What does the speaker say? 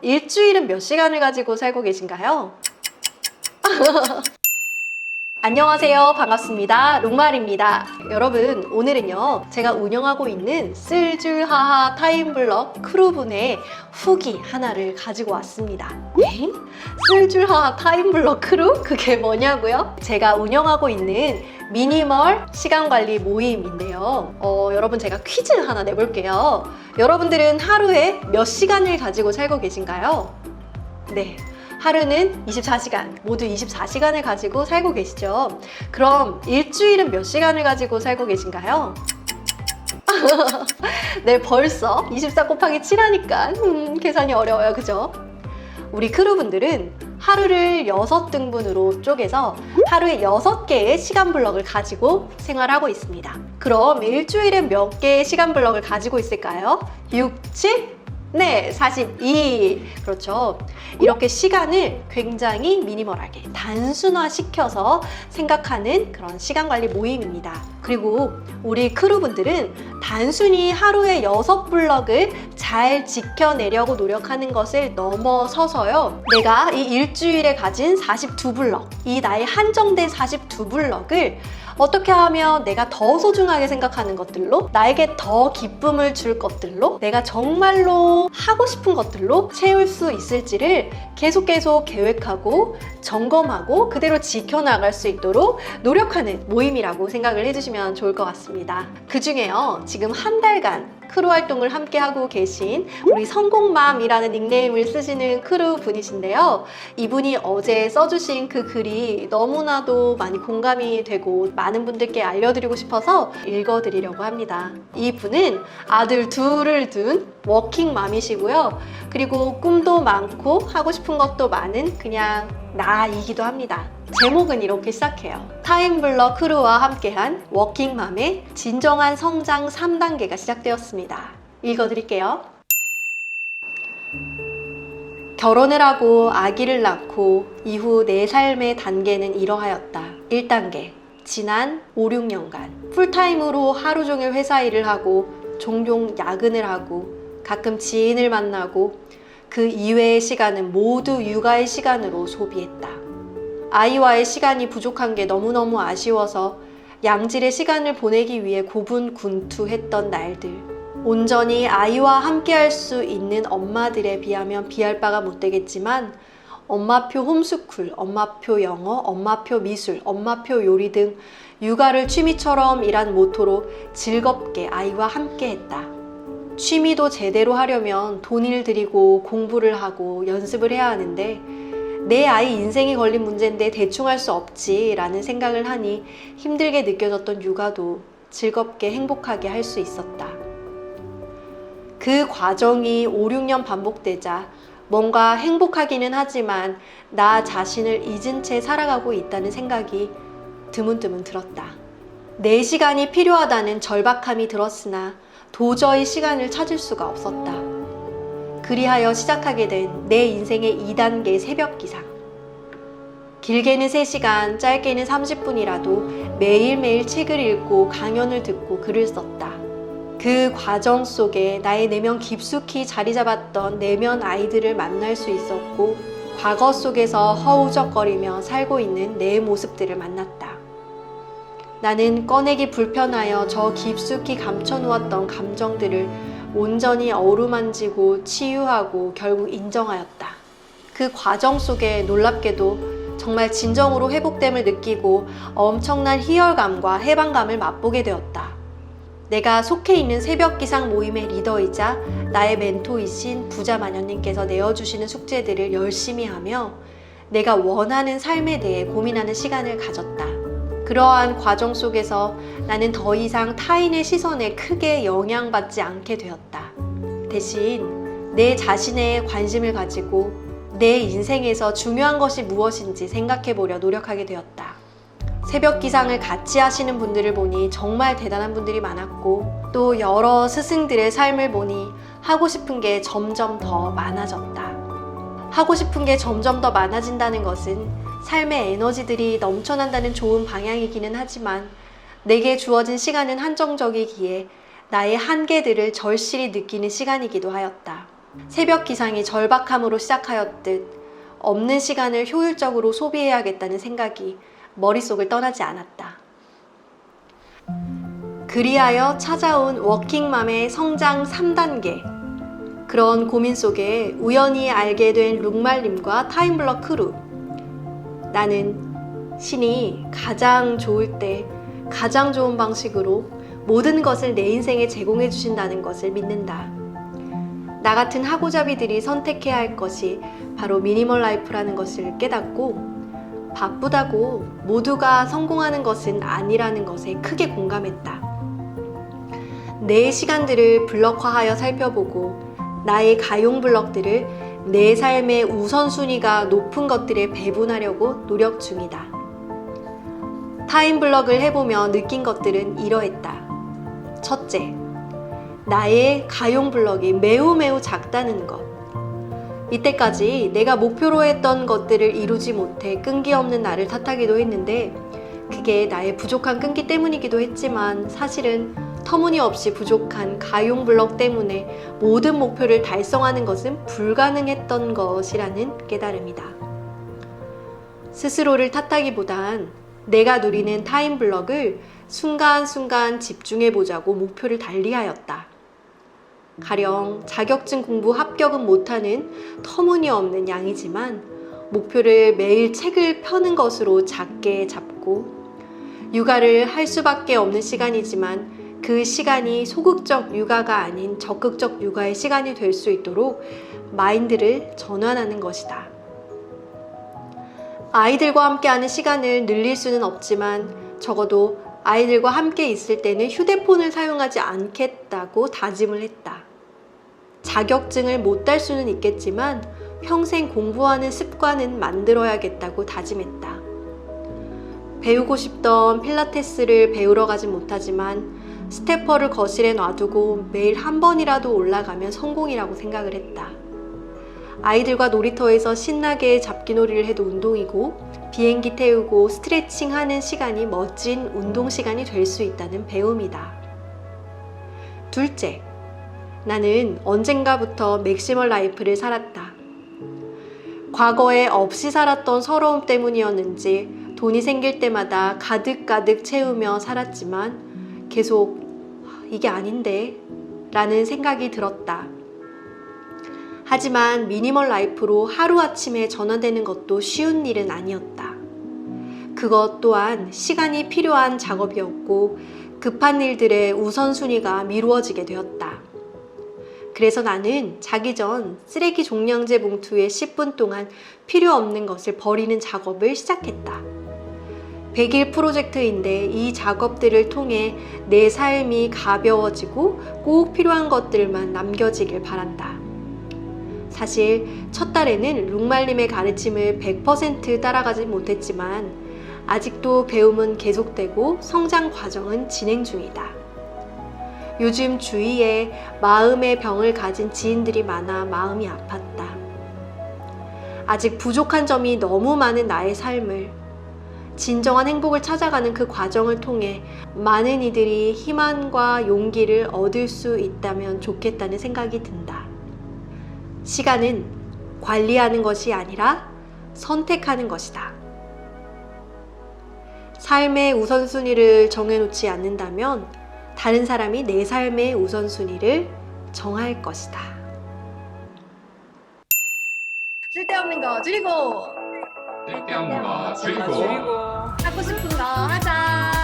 일주일은 몇 시간을 가지고 살고 계신가요? 안녕하세요. 반갑습니다. 롱말입니다. 여러분, 오늘은요, 제가 운영하고 있는 쓸줄하하 타임블럭 크루분의 후기 하나를 가지고 왔습니다. 네? 쓸줄하하 타임블럭 크루? 그게 뭐냐고요? 제가 운영하고 있는 미니멀 시간관리 모임인데요. 여러분, 제가 퀴즈 하나 내볼게요. 여러분들은 하루에 몇 시간을 가지고 살고 계신가요? 네. 하루는 24시간, 모두 24시간을 가지고 살고 계시죠? 그럼 일주일은 몇 시간을 가지고 살고 계신가요? 네, 벌써 24 곱하기 7 하니까 계산이 어려워요, 그죠? 우리 크루분들은 하루를 6등분으로 쪼개서 하루에 6개의 시간 블럭을 가지고 생활하고 있습니다. 그럼 일주일엔 몇 개의 시간 블럭을 가지고 있을까요? 6, 7? 네, 42. 그렇죠. 이렇게 시간을 굉장히 미니멀하게 단순화시켜서 생각하는 그런 시간관리 모임입니다. 그리고 우리 크루분들은 단순히 하루에 6블럭을 잘 지켜내려고 노력하는 것을 넘어서서요, 내가 이 일주일에 가진 42블럭, 이 나의 한정된 42블럭을 어떻게 하면 내가 더 소중하게 생각하는 것들로, 나에게 더 기쁨을 줄 것들로, 내가 정말로 하고 싶은 것들로 채울 수 있을지를 계속 계획하고 점검하고 그대로 지켜나갈 수 있도록 노력하는 모임이라고 생각을 해주시면 좋을 것 같습니다. 그 중에요, 지금 한 달간 크루 활동을 함께 하고 계신 우리 성공맘이라는 닉네임을 쓰시는 크루 분이신데요. 이분이 어제 써주신 그 글이 너무나도 많이 공감이 되고 많은 분들께 알려드리고 싶어서 읽어드리려고 합니다. 이분은 아들 둘을 둔 워킹맘이시고요. 그리고 꿈도 많고 하고 싶은 것도 많은 그냥 나이기도 합니다. 제목은 이렇게 시작해요. 타임블럭 크루와 함께한 워킹맘의 진정한 성장 3단계가 시작되었습니다. 읽어드릴게요. 결혼을 하고 아기를 낳고 이후 내 삶의 단계는 이러하였다. 1단계. 지난 5, 6년간 풀타임으로 하루 종일 회사 일을 하고 종종 야근을 하고 가끔 지인을 만나고 그 이외의 시간은 모두 육아의 시간으로 소비했다. 아이와의 시간이 부족한 게 너무너무 아쉬워서 양질의 시간을 보내기 위해 고분군투했던 날들. 온전히 아이와 함께할 수 있는 엄마들에 비하면 비할 바가 못 되겠지만 엄마표 홈스쿨, 엄마표 영어, 엄마표 미술, 엄마표 요리 등 육아를 취미처럼 이란 모토로 즐겁게 아이와 함께했다. 취미도 제대로 하려면 돈을 들이고 공부를 하고 연습을 해야 하는데 내 아이 인생이 걸린 문제인데 대충 할 수 없지 라는 생각을 하니 힘들게 느껴졌던 육아도 즐겁게 행복하게 할 수 있었다. 그 과정이 5, 6년 반복되자 뭔가 행복하기는 하지만 나 자신을 잊은 채 살아가고 있다는 생각이 드문드문 들었다. 내 시간이 필요하다는 절박함이 들었으나 도저히 시간을 찾을 수가 없었다. 그리하여 시작하게 된 내 인생의 2단계 새벽 기상. 길게는 3시간, 짧게는 30분이라도 매일매일 책을 읽고 강연을 듣고 글을 썼다. 그 과정 속에 나의 내면 깊숙이 자리 잡았던 내면 아이들을 만날 수 있었고 과거 속에서 허우적거리며 살고 있는 내 모습들을 만났다. 나는 꺼내기 불편하여 저 깊숙이 감춰놓았던 감정들을 온전히 어루만지고 치유하고 결국 인정하였다. 그 과정 속에 놀랍게도 정말 진정으로 회복됨을 느끼고 엄청난 희열감과 해방감을 맛보게 되었다. 내가 속해 있는 새벽 기상 모임의 리더이자 나의 멘토이신 부자 마녀님께서 내어주시는 숙제들을 열심히 하며 내가 원하는 삶에 대해 고민하는 시간을 가졌다. 그러한 과정 속에서 나는 더 이상 타인의 시선에 크게 영향받지 않게 되었다. 대신 내 자신에 관심을 가지고 내 인생에서 중요한 것이 무엇인지 생각해보려 노력하게 되었다. 새벽 기상을 같이 하시는 분들을 보니 정말 대단한 분들이 많았고 또 여러 스승들의 삶을 보니 하고 싶은 게 점점 더 많아졌다. 하고 싶은 게 점점 더 많아진다는 것은 삶의 에너지들이 넘쳐난다는 좋은 방향이기는 하지만 내게 주어진 시간은 한정적이기에 나의 한계들을 절실히 느끼는 시간이기도 하였다. 새벽 기상이 절박함으로 시작하였듯 없는 시간을 효율적으로 소비해야겠다는 생각이 머릿속을 떠나지 않았다. 그리하여 찾아온 워킹맘의 성장 3단계. 그런 고민 속에 우연히 알게 된 룩말님과 타임블럭 크루. 나는 신이 가장 좋을 때 가장 좋은 방식으로 모든 것을 내 인생에 제공해 주신다는 것을 믿는다. 나 같은 하고자비들이 선택해야 할 것이 바로 미니멀 라이프라는 것을 깨닫고 바쁘다고 모두가 성공하는 것은 아니라는 것에 크게 공감했다. 내 시간들을 블럭화하여 살펴보고 나의 가용 블럭들을 내 삶의 우선순위가 높은 것들에 배분하려고 노력 중이다. 타임 블럭을 해보며 느낀 것들은 이러했다. 첫째, 나의 가용 블럭이 매우 작다는 것. 이때까지 내가 목표로 했던 것들을 이루지 못해 끈기 없는 나를 탓하기도 했는데 그게 나의 부족한 끈기 때문이기도 했지만 사실은 터무니없이 부족한 가용 블럭 때문에 모든 목표를 달성하는 것은 불가능했던 것이라는 깨달음이다. 스스로를 탓하기보단 내가 누리는 타임 블럭을 순간순간 집중해보자고 목표를 달리하였다. 가령 자격증 공부 합격은 못하는 터무니없는 양이지만 목표를 매일 책을 펴는 것으로 작게 잡고 육아를 할 수밖에 없는 시간이지만 그 시간이 소극적 육아가 아닌 적극적 육아의 시간이 될 수 있도록 마인드를 전환하는 것이다. 아이들과 함께하는 시간을 늘릴 수는 없지만 적어도 아이들과 함께 있을 때는 휴대폰을 사용하지 않겠다고 다짐을 했다. 자격증을 못 딸 수는 있겠지만 평생 공부하는 습관은 만들어야겠다고 다짐했다. 배우고 싶던 필라테스를 배우러 가지 못하지만 스테퍼를 거실에 놔두고 매일 한 번이라도 올라가면 성공이라고 생각을 했다. 아이들과 놀이터에서 신나게 잡기놀이를 해도 운동이고 비행기 태우고 스트레칭하는 시간이 멋진 운동 시간이 될 수 있다는 배움이다. 둘째, 나는 언젠가부터 맥시멀 라이프를 살았다. 과거에 없이 살았던 서러움 때문이었는지 돈이 생길 때마다 가득가득 채우며 살았지만 계속 이게 아닌데 라는 생각이 들었다. 하지만 미니멀 라이프로 하루아침에 전환되는 것도 쉬운 일은 아니었다. 그것 또한 시간이 필요한 작업이었고 급한 일들의 우선순위가 미루어지게 되었다. 그래서 나는 자기 전 쓰레기 종량제 봉투에 10분 동안 필요 없는 것을 버리는 작업을 시작했다. 100일 프로젝트인데 이 작업들을 통해 내 삶이 가벼워지고 꼭 필요한 것들만 남겨지길 바란다. 사실 첫 달에는 룩말님의 가르침을 100% 따라가지 못했지만 아직도 배움은 계속되고 성장 과정은 진행 중이다. 요즘 주위에 마음의 병을 가진 지인들이 많아 마음이 아팠다. 아직 부족한 점이 너무 많은 나의 삶을 진정한 행복을 찾아가는 그 과정을 통해 많은 이들이 희망과 용기를 얻을 수 있다면 좋겠다는 생각이 든다. 시간은 관리하는 것이 아니라 선택하는 것이다. 삶의 우선순위를 정해놓지 않는다면 다른 사람이 내 삶의 우선순위를 정할 것이다. 쓸데없는 거 줄이고 쓸데없는 거 줄이고 줄이고 하고 싶은 거 하자.